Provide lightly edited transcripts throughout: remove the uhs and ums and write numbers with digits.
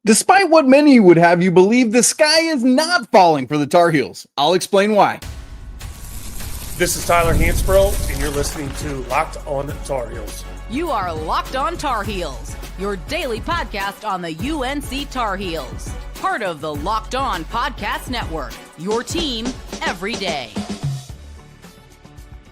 Despite what many would have you believe, the sky is not falling for the Tar Heels. I'll explain why. This is Tyler Hansbrough, and you're listening to Locked On Tar Heels. You are Locked On Tar Heels, your daily podcast on the UNC Tar Heels. Part of the Locked On Podcast Network, your team every day.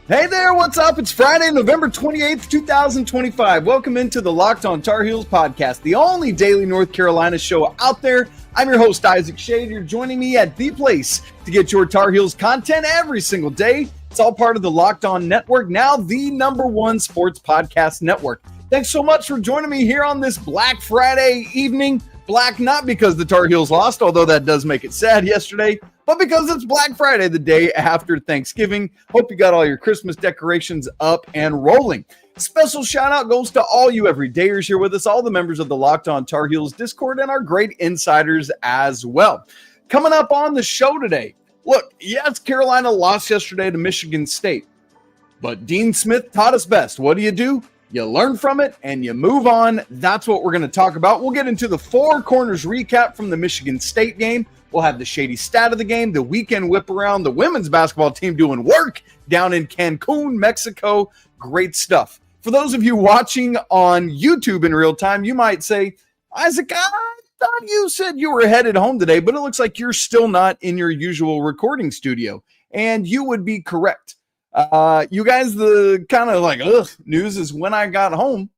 Hey there, what's up? It's Friday, November 28th, 2025. Welcome into the Locked On Tar Heels podcast, the only daily North Carolina show out there. I'm your host, Isaac Shade. You're joining me at the place to get your Tar Heels content every single day. It's all part of the Locked On Network, now the #1 sports podcast network. Thanks so much for joining me here on this Black Friday evening. Black not because the Tar Heels lost, although that does make it sad yesterday, but because it's Black Friday, the day after Thanksgiving. Hope you got all your Christmas decorations up and rolling. Special shout out goes to all you everydayers here with us, all the members of the Locked On Tar Heels Discord, and our great insiders as well. Coming up on the show today, look, yes, Carolina lost yesterday to Michigan State, but Dean Smith taught us best. What do? You learn from it and you move on. That's what we're going to talk about. We'll get into the Four Corners recap from the Michigan State game. We'll have the Schadey Stat of the game, the Weekend Whiparound, the women's basketball team doing work down in Cancun, Mexico. Great stuff. For those of you watching on YouTube in real time, you might say, Isaac, I thought you said you were headed home today, but it looks like you're still not in your usual recording studio. And you would be correct. You guys, the kind of like news is when I got home,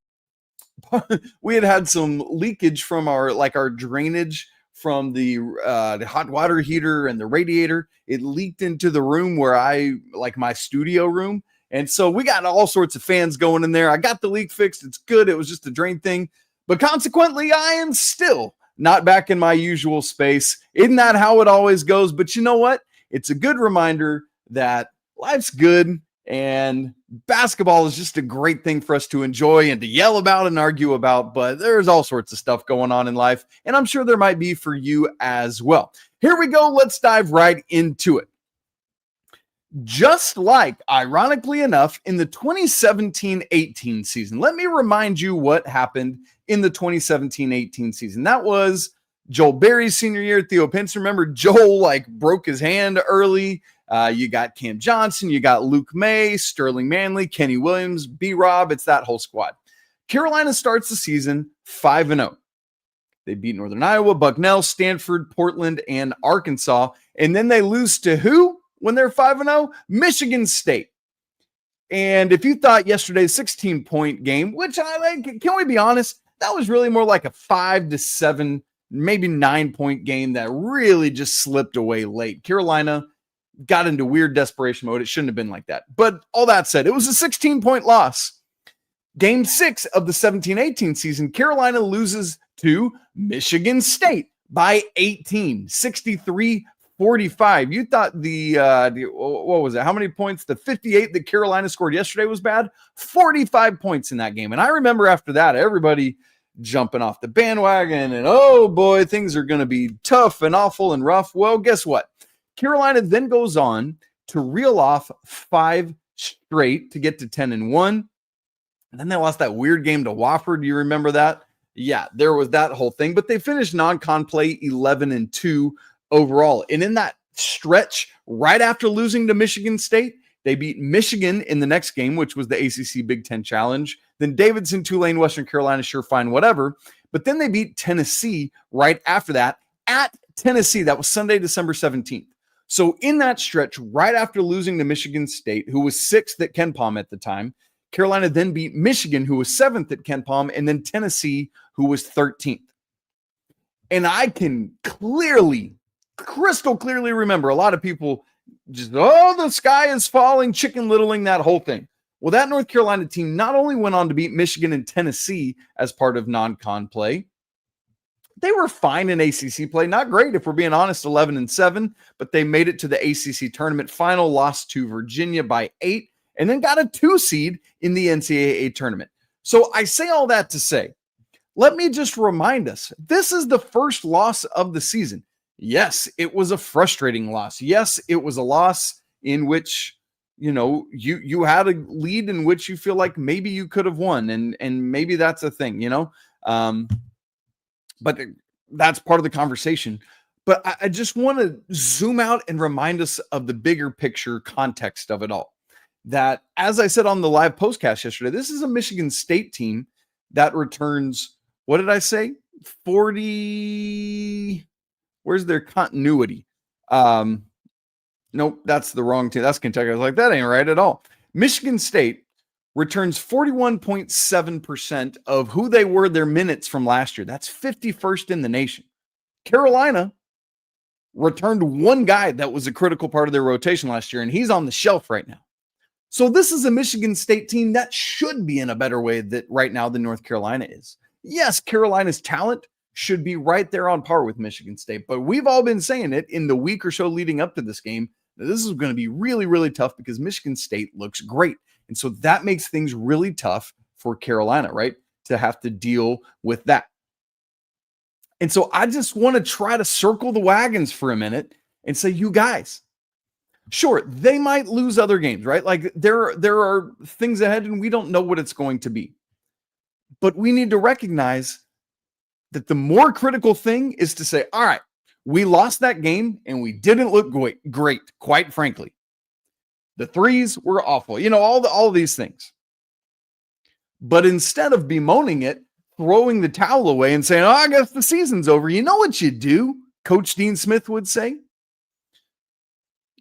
we had some leakage from our drainage from the hot water heater and the radiator. It leaked into the room where my studio room. And so we got all sorts of fans going in there. I got the leak fixed. It's good. It was just a drain thing. But consequently, I am still not back in my usual space. Isn't that how it always goes? But you know what? It's a good reminder that life's good and basketball is just a great thing for us to enjoy and to yell about and argue about, but there's all sorts of stuff going on in life, and I'm sure there might be for you as well. Here we go. Let's dive right into it. Just like, ironically enough, in the 2017-18 season, let me remind you what happened in the 2017-18 season. That was Joel Berry's senior year. Theo Pence, remember Joel broke his hand early. You got Cam Johnson, you got Luke May, Sterling Manley, Kenny Williams, B-Rob. It's that whole squad. Carolina starts the season 5-0. They beat Northern Iowa, Bucknell, Stanford, Portland, and Arkansas. And then they lose to who when they're 5-0? Michigan State. And if you thought yesterday's 16-point game, which I like, can we be honest? That was really more like a 5 to 7, maybe 9-point game that really just slipped away late. Carolina got into weird desperation mode. It shouldn't have been like that. But all that said, it was a 16-point loss. Game 6 of the 17-18 season, Carolina loses to Michigan State by 18, 63-45. You thought what was it? How many points? The 58 that Carolina scored yesterday was bad. 45 points in that game. And I remember after that, everybody jumping off the bandwagon and, oh boy, things are going to be tough and awful and rough. Well, guess what? Carolina then goes on to reel off 5 straight to get to 10-1. And then they lost that weird game to Wofford. Do you remember that? Yeah, there was that whole thing. But they finished non-con play 11-2 overall. And in that stretch, right after losing to Michigan State, they beat Michigan in the next game, which was the ACC Big Ten Challenge. Then Davidson, Tulane, Western Carolina, sure, fine, whatever. But then they beat Tennessee right after that at Tennessee. That was Sunday, December 17th. So in that stretch, right after losing to Michigan State, who was 6th at KenPom at the time, Carolina then beat Michigan, who was 7th at KenPom, and then Tennessee, who was 13th. And I can crystal clearly remember a lot of people just, the sky is falling, chicken littling, that whole thing. Well, that North Carolina team not only went on to beat Michigan and Tennessee as part of non-con play, they were fine in ACC play. Not great, if we're being honest, 11-7, but they made it to the ACC tournament final, lost to Virginia by 8, and then got a 2 seed in the NCAA tournament. So I say all that to say, let me just remind us, this is the first loss of the season. Yes, it was a frustrating loss. Yes, it was a loss in which, you had a lead in which you feel like maybe you could have won, and maybe that's a thing, But that's part of the conversation. But I just want to zoom out and remind us of the bigger picture context of it all. That, as I said on the live postcast yesterday, this is a Michigan State team that returns, what did I say? 40. Where's their continuity? Nope, that's the wrong team. That's Kentucky. I was like, that ain't right at all. Michigan State returns 41.7% of who they were their minutes from last year. That's 51st in the nation. Carolina returned one guy that was a critical part of their rotation last year, and he's on the shelf right now. So this is a Michigan State team that should be in a better way that right now than North Carolina is. Yes, Carolina's talent should be right there on par with Michigan State, but we've all been saying it in the week or so leading up to this game. This is going to be really, really tough because Michigan State looks great. And so that makes things really tough for Carolina, right? To have to deal with that. And so I just want to try to circle the wagons for a minute and say, you guys, sure, they might lose other games, right? Like there are things ahead and we don't know what it's going to be. But we need to recognize that the more critical thing is to say, all right, we lost that game and we didn't look great, quite frankly. The threes were awful, all of these things. But instead of bemoaning it, throwing the towel away and saying, I guess the season's over, you know what you do, Coach Dean Smith would say?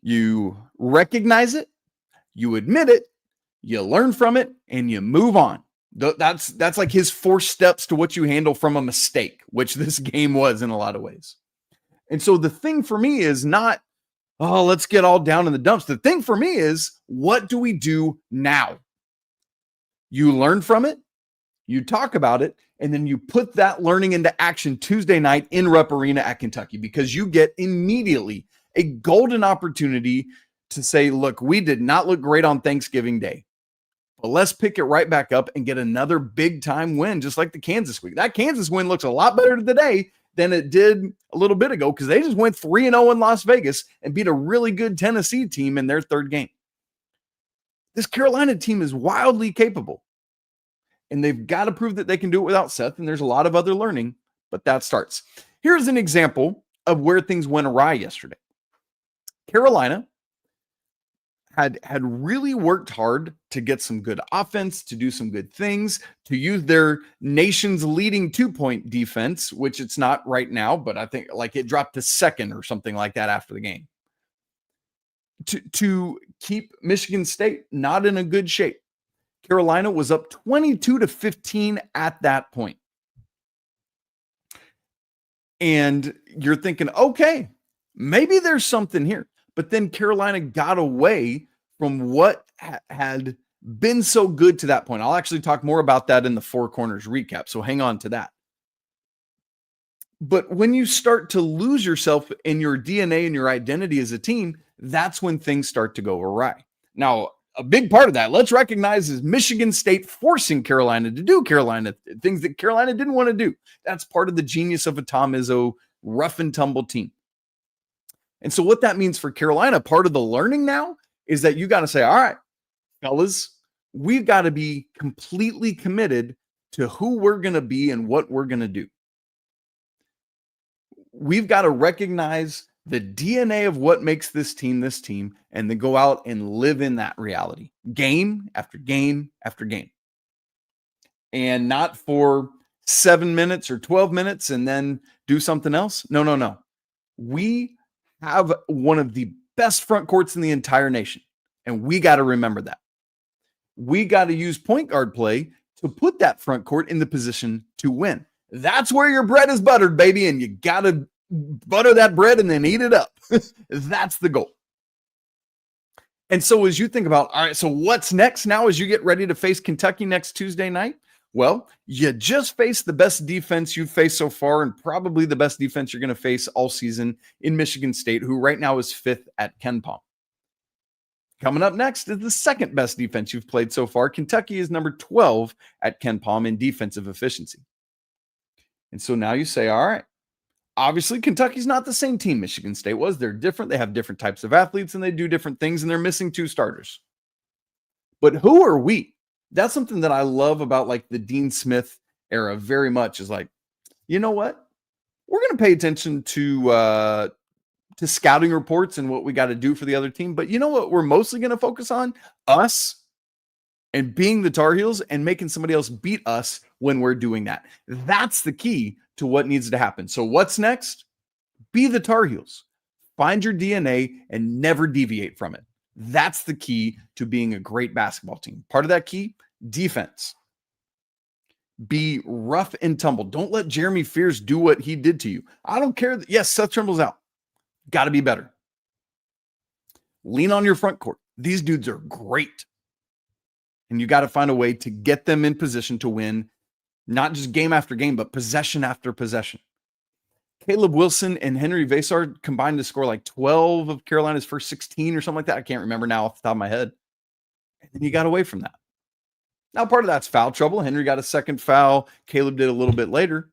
You recognize it, you admit it, you learn from it, and you move on. That's like his 4 steps to what you handle from a mistake, which this game was in a lot of ways. And so the thing for me is not, let's get all down in the dumps. The thing for me is, what do we do now? You learn from it, you talk about it, and then you put that learning into action Tuesday night in Rupp Arena at Kentucky, because you get immediately a golden opportunity to say, look, we did not look great on Thanksgiving Day, but let's pick it right back up and get another big time win, just like the Kansas week. That Kansas win looks a lot better today than it did a little bit ago, because they just went 3-0 in Las Vegas and beat a really good Tennessee team in their third game. This Carolina team is wildly capable, and they've got to prove that they can do it without Seth, and there's a lot of other learning, but that starts. Here's an example of where things went awry yesterday. Carolina had really worked hard to get some good offense, to do some good things, to use their nation's leading 2-point defense, which it's not right now, but I think like it dropped to second or something like that after the game, to keep Michigan State not in a good shape. Carolina was up 22-15 at that point. And you're thinking, okay, maybe there's something here. But then Carolina got away from what had been so good to that point. I'll actually talk more about that in the Four Corners recap, so hang on to that. But when you start to lose yourself in your DNA and your identity as a team, that's when things start to go awry. Now, a big part of that, let's recognize, is Michigan State forcing Carolina to do things that Carolina didn't want to do. That's part of the genius of a Tom Izzo rough and tumble team. And so what that means for Carolina, part of the learning now, is that you got to say, all right, fellas, we've got to be completely committed to who we're going to be and what we're going to do. We've got to recognize the DNA of what makes this team, and then go out and live in that reality, game after game after game. And not for 7 minutes or 12 minutes and then do something else. No. We have one of the best front courts in the entire nation, and we got to remember that. We got to use point guard play to put that front court in the position to win. That's where your bread is buttered, baby, and you got to butter that bread and then eat it up. That's the goal. And so as you think about, all right, so what's next now as you get ready to face Kentucky next Tuesday night? Well, you just faced the best defense you've faced so far, and probably the best defense you're going to face all season in Michigan State, who right now is 5th at KenPom. Coming up next is the second best defense you've played so far. Kentucky is number 12 at KenPom in defensive efficiency. And so now you say, all right, obviously Kentucky's not the same team Michigan State was. They're different. They have different types of athletes, and they do different things, and they're missing 2 starters. But who are we? That's something that I love about like the Dean Smith era very much, is like, you know what? We're going to pay attention to scouting reports and what we got to do for the other team. But you know what we're mostly going to focus on? Us and being the Tar Heels and making somebody else beat us when we're doing that. That's the key to what needs to happen. So what's next? Be the Tar Heels. Find your DNA and never deviate from it. That's the key to being a great basketball team. Part of that key, defense. Be rough and tumble. Don't let Jeremy Fears do what he did to you. I don't care. Yes, Seth Trimble's out. Got to be better. Lean on your front court. These dudes are great. And you got to find a way to get them in position to win, not just game after game, but possession after possession. Caleb Wilson and Henry Vesar combined to score like 12 of Carolina's first 16 or something like that. I can't remember now off the top of my head. And then you got away from that. Now, part of that's foul trouble. Henry got a second foul. Caleb did a little bit later.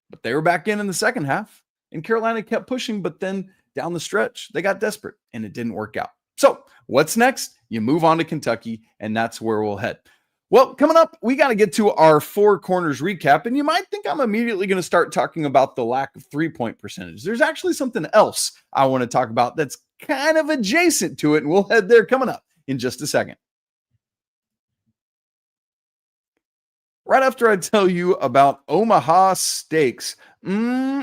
But they were back in the second half. And Carolina kept pushing, but then down the stretch, they got desperate, and it didn't work out. So what's next? You move on to Kentucky, and that's where we'll head. Well, coming up, we got to get to our Four Corners recap, and you might think I'm immediately going to start talking about the lack of three-point percentage. There's actually something else I want to talk about that's kind of adjacent to it, and we'll head there coming up in just a second. Right after I tell you about Omaha Steaks. The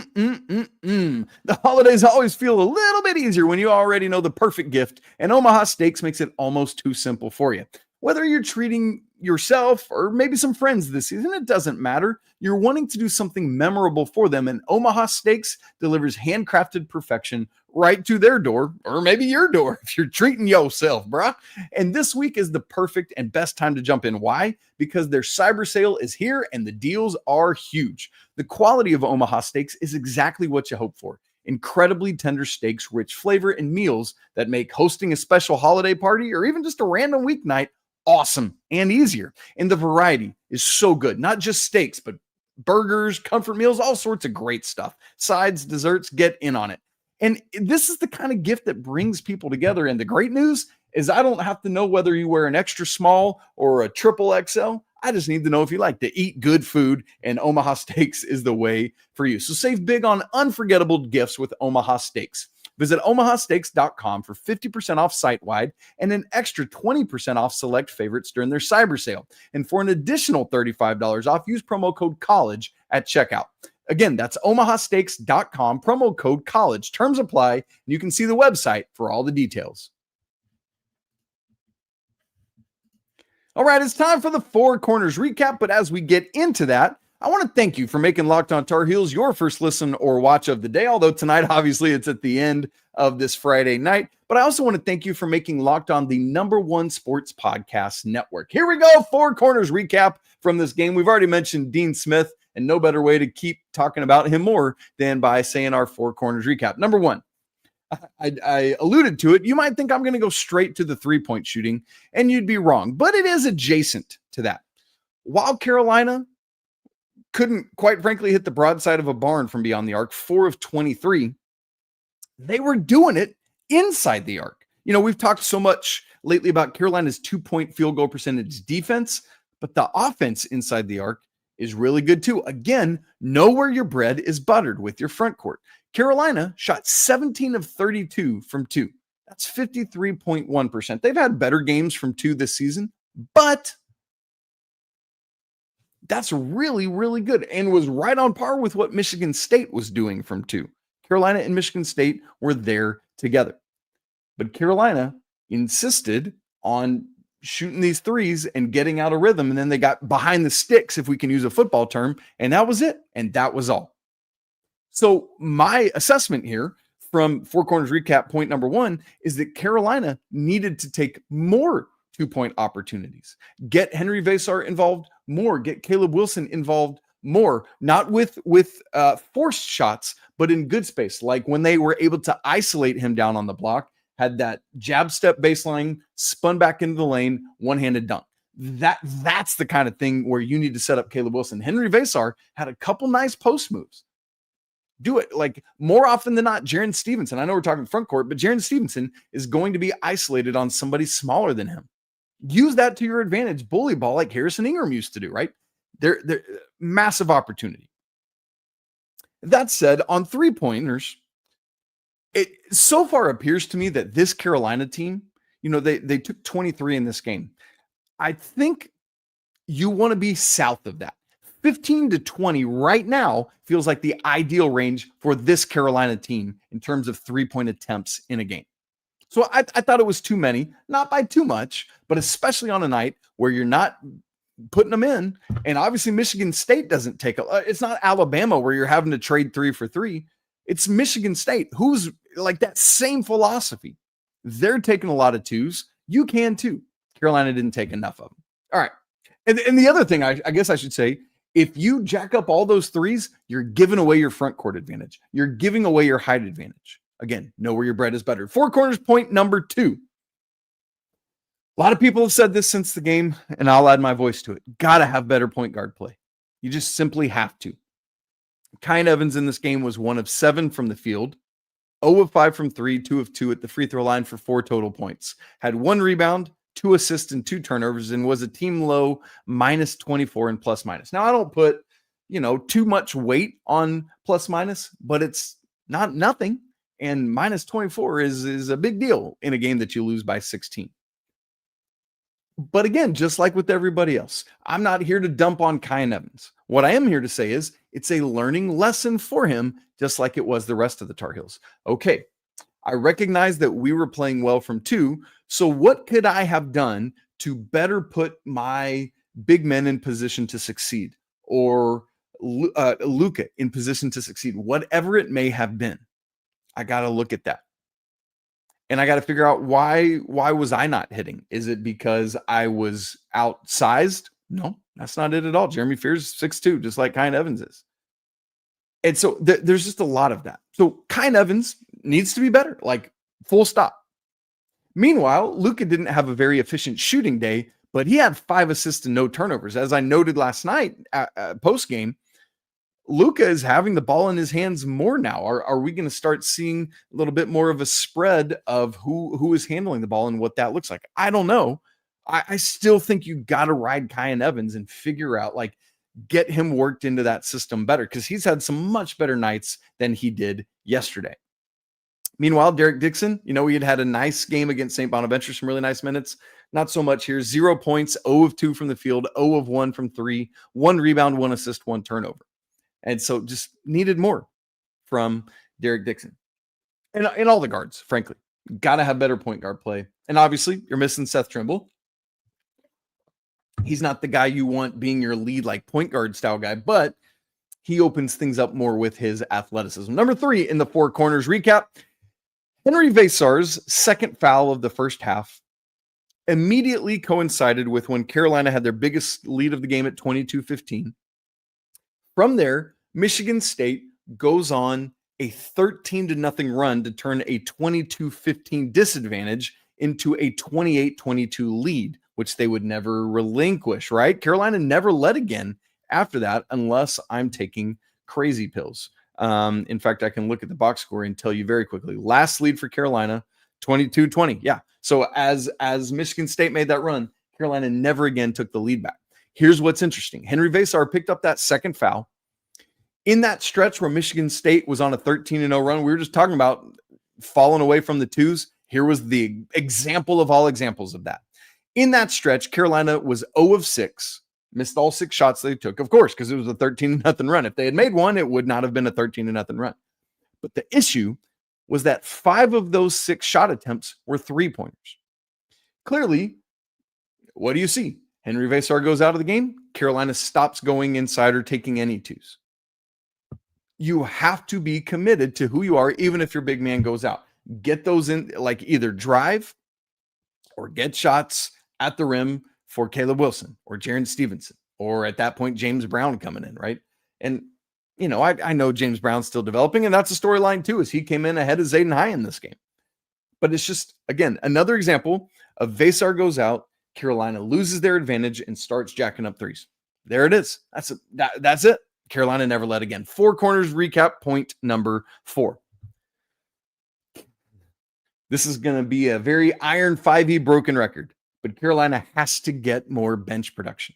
holidays always feel a little bit easier when you already know the perfect gift, and Omaha Steaks makes it almost too simple for you. Whether you're treating yourself or maybe some friends this season, it doesn't matter. You're wanting to do something memorable for them, and Omaha Steaks delivers handcrafted perfection right to their door, or maybe your door if you're treating yourself, bruh. And this week is the perfect and best time to jump in. Why? Because their cyber sale is here and the deals are huge. The quality of Omaha Steaks is exactly what you hope for. Incredibly tender steaks, rich flavor, and meals that make hosting a special holiday party or even just a random weeknight awesome and easier. And the variety is so good. Not just steaks, but burgers, comfort meals, all sorts of great stuff. Sides, desserts, get in on it. And this is the kind of gift that brings people together. And the great news is I don't have to know whether you wear an extra small or a triple XL. I just need to know if you like to eat good food, and Omaha Steaks is the way for you. So save big on unforgettable gifts with Omaha Steaks. Visit omahasteaks.com for 50% off site-wide and an extra 20% off select favorites during their cyber sale. And for an additional $35 off, use promo code COLLEGE at checkout. Again, that's omahasteaks.com, promo code COLLEGE. Terms apply, and you can see the website for all the details. All right, it's time for the Four Corners recap, but as we get into that, I want to thank you for making Locked On Tar Heels your first listen or watch of the day, although tonight, obviously, it's at the end of this Friday night. But I also want to thank you for making Locked On the #1 sports podcast network. Here we go, Four Corners recap from this game. We've already mentioned Dean Smith, and no better way to keep talking about him more than by saying our Four Corners recap. Number one, I alluded to it. You might think I'm going to go straight to the three-point shooting, and you'd be wrong. But it is adjacent to that. While Carolina couldn't, quite frankly, hit the broadside of a barn from beyond the arc, 4 of 23, they were doing it inside the arc. You know, we've talked so much lately about Carolina's 2-point field goal percentage defense, but the offense inside the arc is really good too. Again, know where your bread is buttered with your front court. Carolina shot 17 of 32 from 2. That's 53.1%. They've had better games from 2 this season, but that's really, really good and was right on par with what Michigan State was doing from 2. Carolina and Michigan State were there together. But Carolina insisted on shooting these threes and getting out of rhythm, and then they got behind the sticks, if we can use a football term, and that was it, and that was all. So my assessment here from Four Corners recap point number 1 is that Carolina needed to take more 2-point opportunities, get Henry Vesar involved more, get Caleb Wilson involved more, not with forced shots, but in good space, like when they were able to isolate him down on the block, had that jab step baseline, spun back into the lane, one-handed dunk. That's the kind of thing where you need to set up Caleb Wilson. Henry Vesar had a couple nice post moves. Do it. Like, more often than not, Jaren Stevenson, I know we're talking front court, but Jaren Stevenson is going to be isolated on somebody smaller than him. Use that to your advantage. Bully ball like Harrison Ingram used to do, right? They're massive opportunity. That said, on three-pointers, it so far appears to me that this Carolina team, they took 23 in this game. I think you want to be south of that. 15 to 20 right now feels like the ideal range for this Carolina team in terms of three-point attempts in a game. So I thought it was too many, not by too much, but especially on a night where you're not putting them in. And obviously Michigan State doesn't take it's not Alabama where you're having to trade 3 for 3. It's Michigan State, who's like that same philosophy. They're taking a lot of twos. You can too. Carolina didn't take enough of them. All right. And the other thing I guess I should say, if you jack up all those threes, you're giving away your front court advantage. You're giving away your height advantage. Again, know where your bread is buttered. Four corners point number 2. A lot of people have said this since the game, and I'll add my voice to it. Got to have better point guard play. You just simply have to. Kyan Evans in this game was 1 of 7 from the field, 0 of 5 from 3, 2 of 2 at the free throw line for 4 total points. Had 1 rebound, 2 assists, and 2 turnovers, and was a team low minus 24 and plus minus. Now, I don't put, too much weight on plus minus, but it's not nothing. And minus 24 is a big deal in a game that you lose by 16. But again, just like with everybody else, I'm not here to dump on Kyan Evans. What I am here to say is it's a learning lesson for him, just like it was the rest of the Tar Heels. Okay, I recognize that we were playing well from 2. So what could I have done to better put my big men in position to succeed, or Luka in position to succeed, whatever it may have been? I got to look at that. And I got to figure out why was I not hitting? Is it because I was outsized? No, that's not it at all. Jeremy Fears 6'2", just like Kyan Evans is. And so there's just a lot of that. So Kyan Evans needs to be better, like full stop. Meanwhile, Luka didn't have a very efficient shooting day, but he had 5 assists and no turnovers. As I noted last night post game, Luka is having the ball in his hands more now. Are we going to start seeing a little bit more of a spread of who is handling the ball and what that looks like? I don't know. I still think you got to ride Kyan Evans and figure out, get him worked into that system better, because he's had some much better nights than he did yesterday. Meanwhile, Derek Dixon, he had a nice game against St. Bonaventure, some really nice minutes. Not so much here. 0 points, 0 of 2 from the field, 0 of 1 from 3, 1 rebound, 1 assist, 1 turnover. And so just needed more from Derek Dixon. And all the guards, frankly. Got to have better point guard play. And obviously, you're missing Seth Trimble. He's not the guy you want being your lead, point guard style guy, but he opens things up more with his athleticism. Number 3 in the Four Corners recap, Henry Vesar's second foul of the first half immediately coincided with when Carolina had their biggest lead of the game at 22-15. From there, Michigan State goes on a 13-0 run to turn a 22-15 disadvantage into a 28-22 lead, which they would never relinquish, right? Carolina never led again after that, unless I'm taking crazy pills. In fact, I can look at the box score and tell you very quickly. Last lead for Carolina, 22-20. Yeah. So as Michigan State made that run, Carolina never again took the lead back. Here's what's interesting. Henry Vesar picked up that second foul. In that stretch where Michigan State was on a 13-0 run, we were just talking about falling away from the twos. Here was the example of all examples of that. In that stretch, Carolina was 0 of 6, missed all 6 shots they took, of course, because it was a 13-0 run. If they had made one, it would not have been a 13-0 run. But the issue was that 5 of those 6 shot attempts were 3-pointers. Clearly, what do you see? Henry Vesar goes out of the game. Carolina stops going inside or taking any twos. You have to be committed to who you are, even if your big man goes out. Get those in, either drive or get shots at the rim for Caleb Wilson or Jaron Stevenson, or at that point, James Brown coming in, right? And, I know James Brown's still developing, and that's a storyline too, as he came in ahead of Zayden High in this game. But it's just, again, another example of Vesar goes out, Carolina loses their advantage and starts jacking up threes. There it is. That's it. Carolina never led again. Four Corners recap, point number 4. This is going to be a very iron 5e broken record, but Carolina has to get more bench production.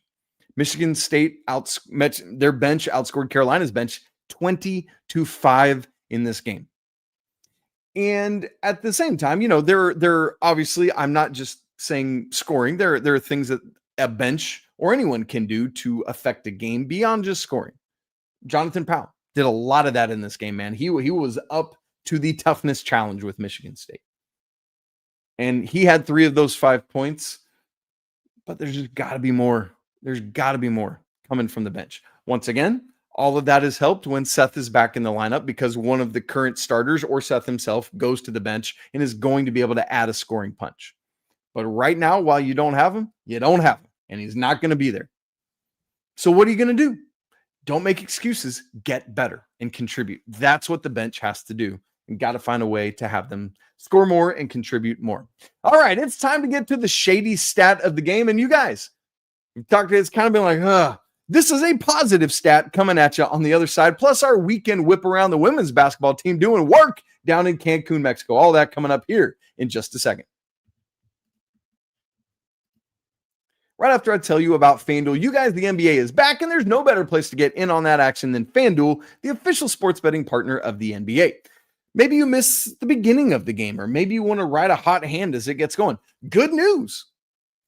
Michigan State, their bench outscored Carolina's bench 20-5 in this game. And at the same time, there obviously, I'm not just saying scoring. There are things that a bench or anyone can do to affect a game beyond just scoring. Jonathan Powell did a lot of that in this game, man. He was up to the toughness challenge with Michigan State. And he had 3 of those 5 points, but there's just got to be more. There's got to be more coming from the bench. Once again, all of that is helped when Seth is back in the lineup because one of the current starters or Seth himself goes to the bench and is going to be able to add a scoring punch. But right now, while you don't have him, you don't have him, and he's not going to be there. So what are you going to do? Don't make excuses. Get better and contribute. That's what the bench has to do. And got to find a way to have them score more and contribute more. All right, it's time to get to the Schadey stat of the game. And you guys, it's kind of been like, this is a positive stat coming at you on the other side. Plus our weekend whip around, the women's basketball team doing work down in Cancun, Mexico. All that coming up here in just a second. Right after I tell you about FanDuel, you guys, the NBA is back, and there's no better place to get in on that action than FanDuel, the official sports betting partner of the NBA. Maybe you miss the beginning of the game, or maybe you want to ride a hot hand as it gets going. Good news.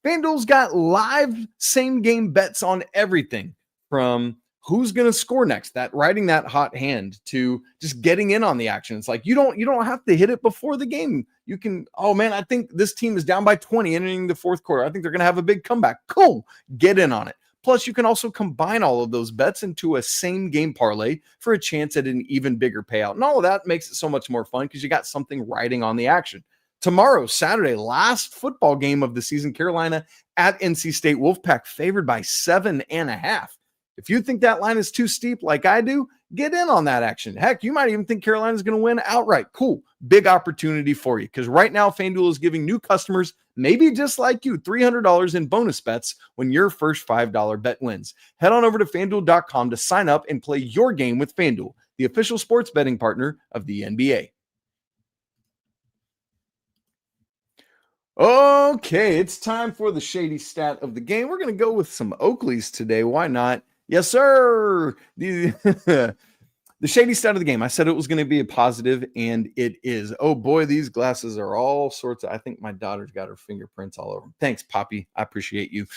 FanDuel's got live same-game bets on everything from who's going to score next, that riding that hot hand, to just getting in on the action. It's like you don't have to hit it before the game. You can, oh man, I think this team is down by 20 entering the fourth quarter. I think they're going to have a big comeback. Cool. Get in on it. Plus, you can also combine all of those bets into a same-game parlay for a chance at an even bigger payout. And all of that makes it so much more fun because you got something riding on the action. Tomorrow, Saturday, last football game of the season, Carolina at NC State. Wolfpack favored by 7.5. If you think that line is too steep like I do, get in on that action. Heck, you might even think Carolina's going to win outright. Cool. Big opportunity for you because right now FanDuel is giving new customers, maybe just like you, $300 in bonus bets when your first $5 bet wins. Head on over to FanDuel.com to sign up and play your game with FanDuel, the official sports betting partner of the NBA. Okay, it's time for the Schadey stat of the game. We're going to go with some Oakleys today. Why not? Yes, sir. The Schadey stat of the game. I said it was going to be a positive, and it is. Oh, boy, these glasses are all sorts of, I think my daughter's got her fingerprints all over them. Thanks, Poppy. I appreciate you.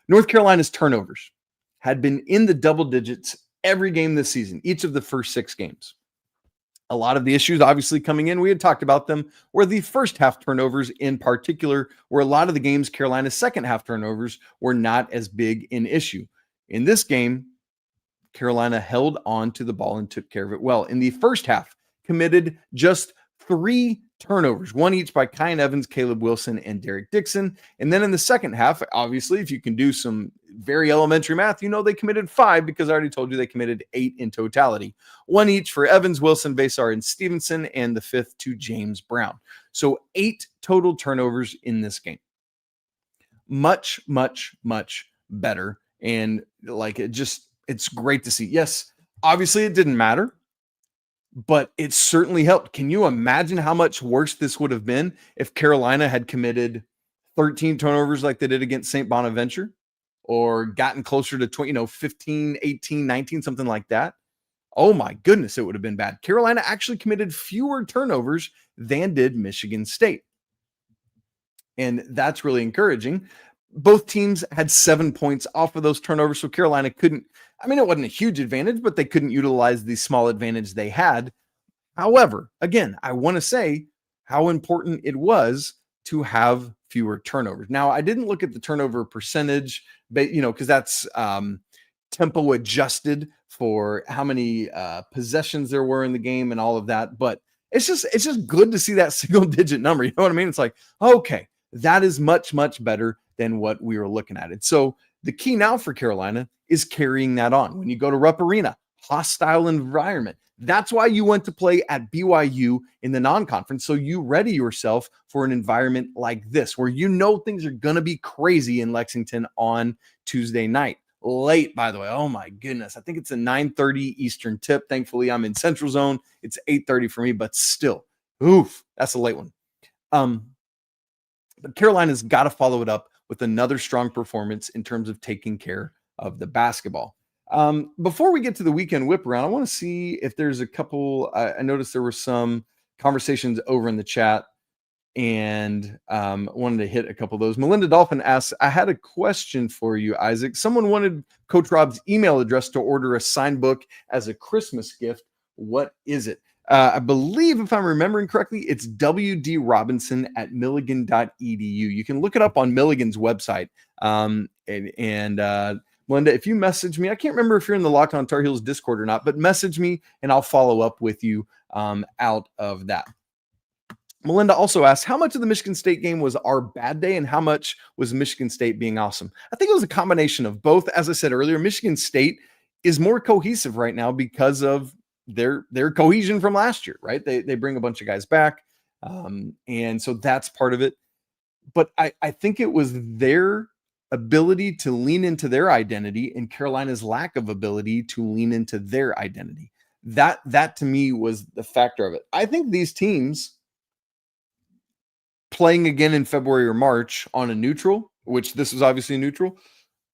North Carolina's turnovers had been in the double digits every game this season, each of the first 6 games. A lot of the issues obviously coming in, we had talked about them, were the first half turnovers in particular, where a lot of the games, Carolina's second half turnovers were not as big an issue. In this game, Carolina held on to the ball and took care of it well. In the first half, committed just 3 turnovers, 1 each by Kyan Evans, Caleb Wilson, and Derek Dixon. And then in the second half, obviously, if you can do some very elementary math, you know they committed 5 because I already told you they committed 8 in totality. 1 each for Evans, Wilson, Basar, and Stevenson, and the 5th to James Brown. So 8 total turnovers in this game. Much, much, much better. And it's great to see. Yes, obviously it didn't matter, but it certainly helped. Can you imagine how much worse this would have been if Carolina had committed 13 turnovers like they did against St. Bonaventure, or gotten closer to 20, 15, 18, 19, something like that? Oh my goodness, it would have been bad. Carolina actually committed fewer turnovers than did Michigan State. And that's really encouraging. Both teams had 7 points off of those turnovers, so Carolina couldn't, it wasn't a huge advantage, but they couldn't utilize the small advantage they had. However, again, I want to say how important it was to have fewer turnovers. Now, I didn't look at the turnover percentage, but because that's tempo adjusted for how many possessions there were in the game and all of that. But it's just good to see that single digit number. You know what I mean? It's like, okay, that is much, much better than what we were looking at. And so the key now for Carolina is carrying that on. When you go to Rupp Arena, hostile environment. That's why you went to play at BYU in the non-conference. So you ready yourself for an environment like this, where things are going to be crazy in Lexington on Tuesday night. Late, by the way. Oh my goodness. I think it's a 9:30 Eastern tip. Thankfully, I'm in Central Zone. It's 8:30 for me, but still, that's a late one. But Carolina's got to follow it up with another strong performance in terms of taking care of the basketball. Before we get to the weekend whip around, I want to see if there's a couple. I noticed there were some conversations over in the chat, and wanted to hit a couple of those. Melinda Dolphin asks, I had a question for you, Isaac. Someone wanted Coach Rob's email address to order a signed book as a Christmas gift. What is it? I believe, if I'm remembering correctly, it's wdrobinson@milligan.edu. You can look it up on Milligan's website. Melinda, if you message me, I can't remember if you're in the Locked On Tar Heels Discord or not, but message me and I'll follow up with you out of that. Melinda also asked, how much of the Michigan State game was our bad day and how much was Michigan State being awesome? I think it was a combination of both. As I said earlier, Michigan State is more cohesive right now because of their cohesion from last year, right? They bring a bunch of guys back. And so that's part of it. But I think it was their ability to lean into their identity and Carolina's lack of ability to lean into their identity. That to me was the factor of it. I think these teams playing again in February or March on a neutral, which this was obviously a neutral,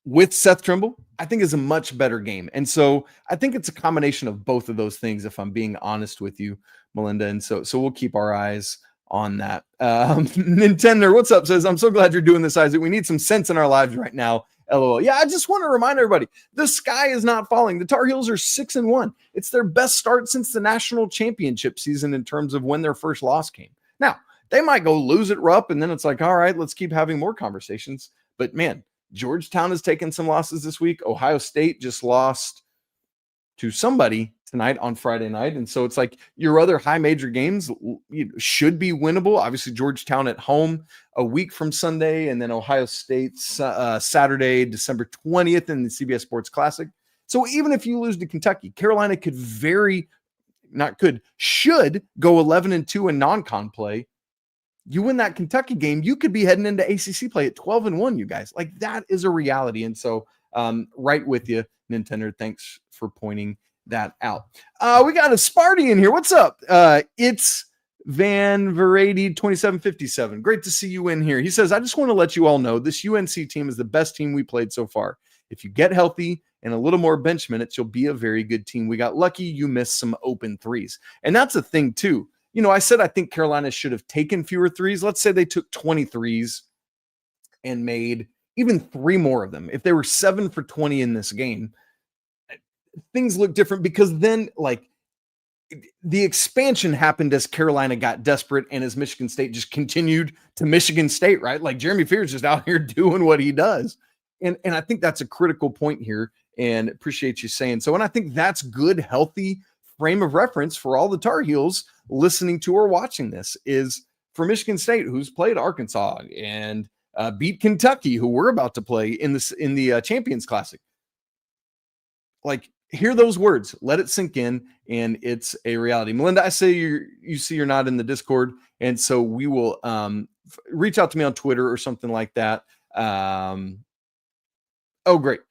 with Seth Trimble, I think is a much better game. And so I think it's a combination of both of those things, if I'm being honest with you, Melinda. And so we'll keep our eyes on that. Nintendo, what's up? Says, I'm so glad you're doing this, Isaac. We need some sense in our lives right now. LOL. Yeah, I just want to remind everybody, the sky is not falling. The Tar Heels are 6-1. It's their best start since the national championship season in terms of when their first loss came. Now, they might go lose at Rupp, and then it's like, all right, let's keep having more conversations. But man, Georgetown has taken some losses this week. Ohio State just lost to somebody tonight on Friday night. And so it's like your other high major games should be winnable. Obviously, Georgetown at home a week from Sunday, and then Ohio State Saturday, December 20th in the CBS Sports Classic. So even if you lose to Kentucky, Carolina should go 11-2 in non-con play. You win that Kentucky game, you could be heading into ACC play at 12-1, you guys. Like, that is a reality. And so right with you, Nintendo. Thanks for pointing that out. We got a Sparty in here. What's up? It's Van Verady 2757. Great to see you in here. He says, I just want to let you all know this UNC team is the best team we played so far. If you get healthy and a little more bench minutes, you'll be a very good team. We got lucky. You missed some open threes. And that's a thing too. You know, I said I think Carolina should have taken fewer threes. Let's say they took 20 threes and made even 3 more of them. If they were 7 for 20 in this game, things look different because then, like, the expansion happened as Carolina got desperate and as Michigan State just continued to Michigan State, right? Like, Jeremy Fears just out here doing what he does. And I think that's a critical point here, and appreciate you saying so. And I think that's good, healthy frame of reference for all the Tar Heels listening to or watching this is for Michigan State, who's played Arkansas and beat Kentucky, who we're about to play in the Champions Classic. Like, hear those words, let it sink in, and it's a reality. Melinda, I say you see you're not in the Discord, and so we will reach out to me on Twitter or something like that. Oh, great.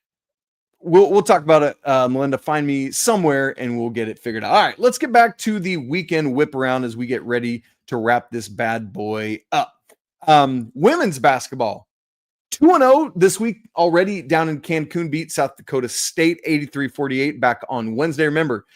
We'll talk about it, Melinda. Find me somewhere and we'll get it figured out. All right, let's get back to the weekend whip around as we get ready to wrap this bad boy up. Women's basketball, 2-0 this week already down in Cancun, beat South Dakota State 83-48 back on Wednesday. Remember,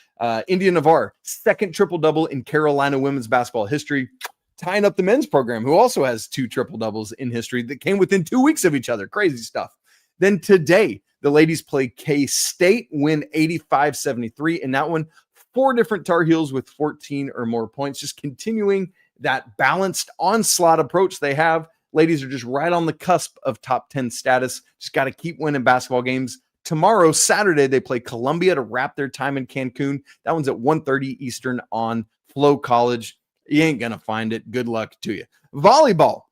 India Navarre, second triple-double in Carolina women's basketball history, tying up the men's program, who also has 2 triple-doubles in history that came within 2 weeks of each other. Crazy stuff. Then today, the ladies play K-State, win 85-73. In that one, 4 different Tar Heels with 14 or more points, just continuing that balanced onslaught approach they have. Ladies are just right on the cusp of top 10 status. Just got to keep winning basketball games. Tomorrow, Saturday, they play Columbia to wrap their time in Cancun. That one's at 1:30 Eastern on Flow College. You ain't going to find it. Good luck to you. Volleyball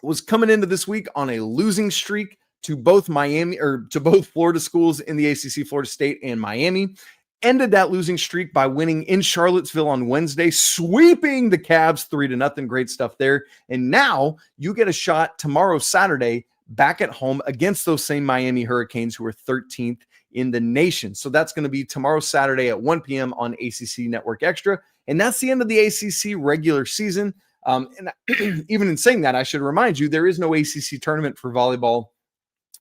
was coming into this week on a losing streak to both Florida schools in the ACC, Florida State and Miami. Ended that losing streak by winning in Charlottesville on Wednesday, sweeping the Cavs 3-0. Great stuff there. And now you get a shot tomorrow, Saturday, back at home against those same Miami Hurricanes, who are 13th in the nation. So that's going to be tomorrow, Saturday at 1 p.m. on ACC Network Extra. And that's the end of the ACC regular season. And even in saying that, I should remind you, there is no ACC tournament for volleyball.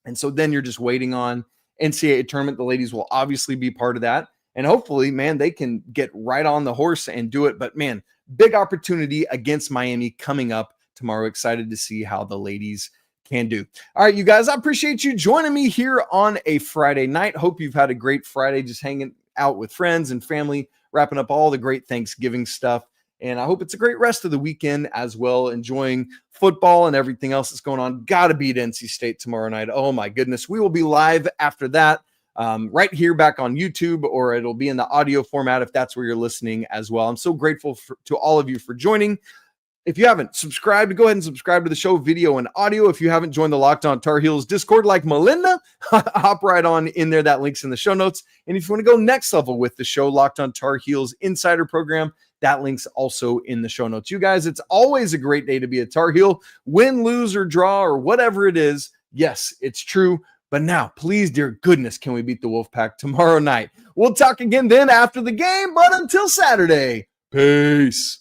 And so then you're just waiting on NCAA tournament. The ladies will obviously be part of that. And hopefully, man, they can get right on the horse and do it. But, man, big opportunity against Miami coming up tomorrow. Excited to see how the ladies can do. All right, you guys, I appreciate you joining me here on a Friday night. Hope you've had a great Friday just hanging out with friends and family, wrapping up all the great Thanksgiving stuff. And I hope it's a great rest of the weekend as well, enjoying football and everything else that's going on. Got to beat NC State tomorrow night. Oh, my goodness. We will be live after that right here back on YouTube, or it'll be in the audio format if that's where you're listening as well. I'm so grateful to all of you for joining. If you haven't subscribed, go ahead and subscribe to the show, video and audio. If you haven't joined the Locked On Tar Heels Discord like Melinda, hop right on in there. That link's in the show notes. And if you want to go next level with the show, Locked On Tar Heels Insider Program, that link's also in the show notes. You guys, it's always a great day to be a Tar Heel. Win, lose, or draw, or whatever it is. Yes, it's true. But now, please, dear goodness, can we beat the Wolfpack tomorrow night? We'll talk again then after the game, but until Saturday, peace.